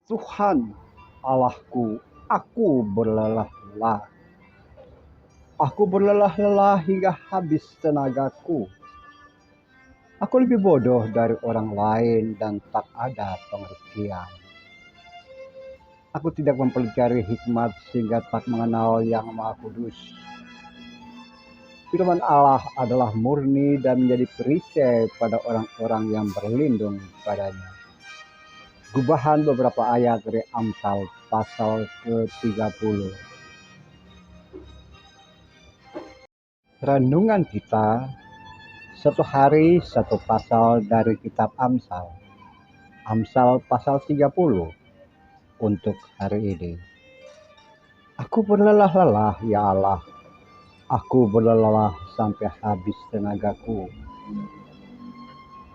Tuhan Allahku, aku berlelah-lelah. Aku berlelah-lelah hingga habis tenagaku. Aku lebih bodoh dari orang lain dan tak ada pengertian. Aku tidak mempelajari hikmat sehingga tak mengenal Yang Maha Kudus. Firman Allah adalah murni dan menjadi perisai pada orang-orang yang berlindung padanya. Gubahan beberapa ayat dari Amsal pasal ke-30. Renungan kita, satu hari satu pasal dari kitab Amsal. Amsal pasal 30 untuk hari ini. Aku berlelah-lelah ya Allah. Aku berlelah sampai habis tenagaku.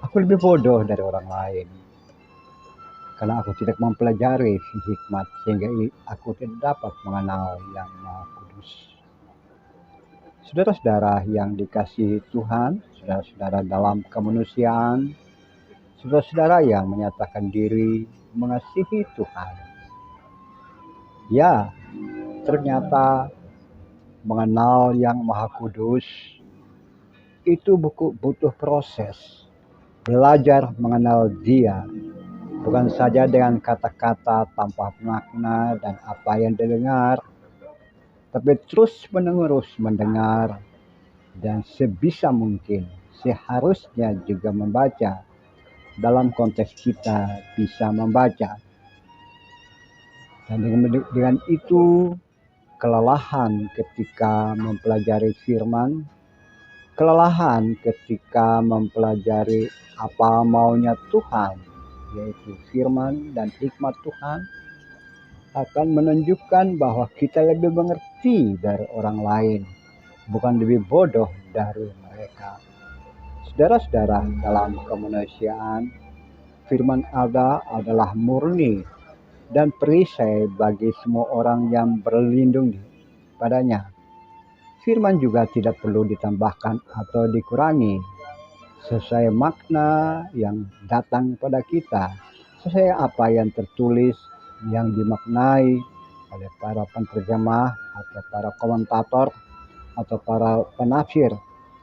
Aku lebih bodoh dari orang lain. Karena aku tidak mempelajari hikmat sehingga aku tidak dapat mengenal Yang Maha Kudus. Saudara-saudara yang dikasihi Tuhan, saudara-saudara dalam kemanusiaan, saudara-saudara yang menyatakan diri mengasihi Tuhan. Ya, ternyata mengenal Yang Maha Kudus itu butuh proses. Belajar mengenal Dia, bukan saja dengan kata-kata tanpa makna dan apa yang didengar, tapi terus-menerus mendengar dan sebisa mungkin seharusnya juga membaca. Dalam konteks kita bisa membaca. Dan dengan itu kelelahan ketika mempelajari firman, kelelahan ketika mempelajari apa maunya Tuhan, yaitu firman dan hikmat Tuhan, akan menunjukkan bahwa kita lebih mengerti dari orang lain, bukan lebih bodoh dari mereka. Saudara-saudara dalam kemanusiaan, firman Allah adalah murni dan perisai bagi semua orang yang berlindung padanya. Firman juga tidak perlu ditambahkan atau dikurangi, sesuai makna yang datang pada kita, sesuai apa yang tertulis, yang dimaknai oleh para penterjemah atau para komentator atau para penafsir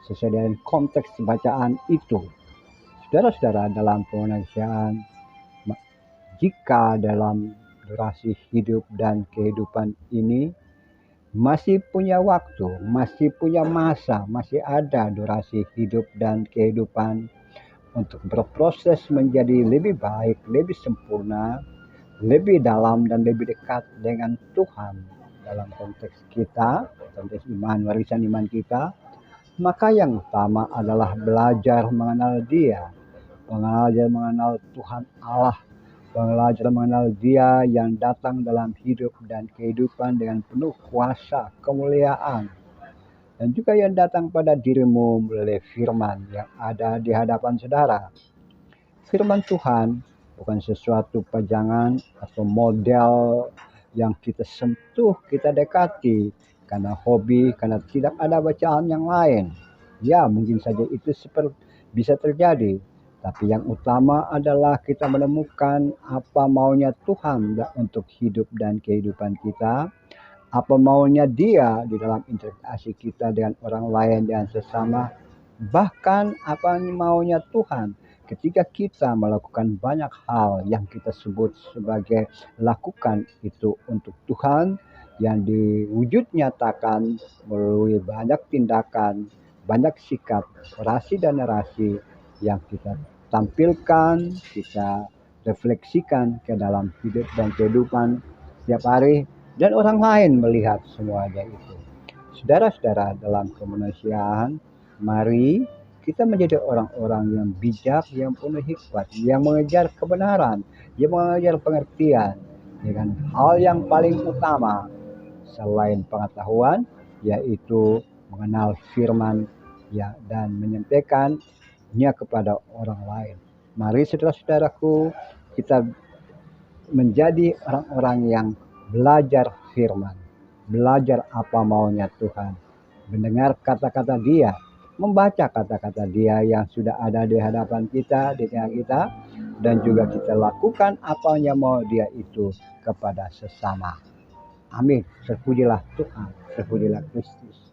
sesuai dengan konteks bacaan itu. Saudara-saudara dalam kemanusiaan, jika dalam durasi hidup dan kehidupan ini masih punya waktu, masih punya masa, masih ada durasi hidup dan kehidupan untuk berproses menjadi lebih baik, lebih sempurna, lebih dalam dan lebih dekat dengan Tuhan dalam konteks kita, konteks iman, warisan iman kita, maka yang utama adalah belajar mengenal Dia, belajar mengenal Tuhan Allah, belajar mengenal Dia yang datang dalam hidup dan kehidupan dengan penuh kuasa, kemuliaan, dan juga yang datang pada dirimu melalui firman yang ada di hadapan saudara. Firman Tuhan bukan sesuatu pajangan atau model yang kita sentuh, kita dekati karena hobi, karena tidak ada bacaan yang lain. Ya, mungkin saja itu bisa terjadi. Tapi yang utama adalah kita menemukan apa maunya Tuhan untuk hidup dan kehidupan kita. Apa maunya Dia di dalam interaksi kita dengan orang lain dan sesama. Bahkan apa maunya Tuhan ketika kita melakukan banyak hal yang kita sebut sebagai lakukan itu untuk Tuhan, yang diwujud nyatakan melalui banyak tindakan, banyak sikap, orasi dan narasi yang kita tampilkan, kita refleksikan ke dalam hidup dan kehidupan setiap hari, dan orang lain melihat semuanya itu. Saudara-saudara dalam kemanusiaan, mari kita menjadi orang-orang yang bijak, yang penuh hikmat, yang mengejar kebenaran, yang mengejar pengertian dengan hal yang paling utama selain pengetahuan, yaitu mengenal firman ya, dan menyampaikannya kepada orang lain. Mari saudara-saudaraku, kita menjadi orang-orang yang belajar firman, belajar apa maunya Tuhan, mendengar kata-kata Dia, membaca kata-kata Dia yang sudah ada di hadapan kita, di tengah kita, dan juga kita lakukan apa yang mau Dia itu kepada sesama. Amin. Terpujilah Tuhan, terpujilah Kristus.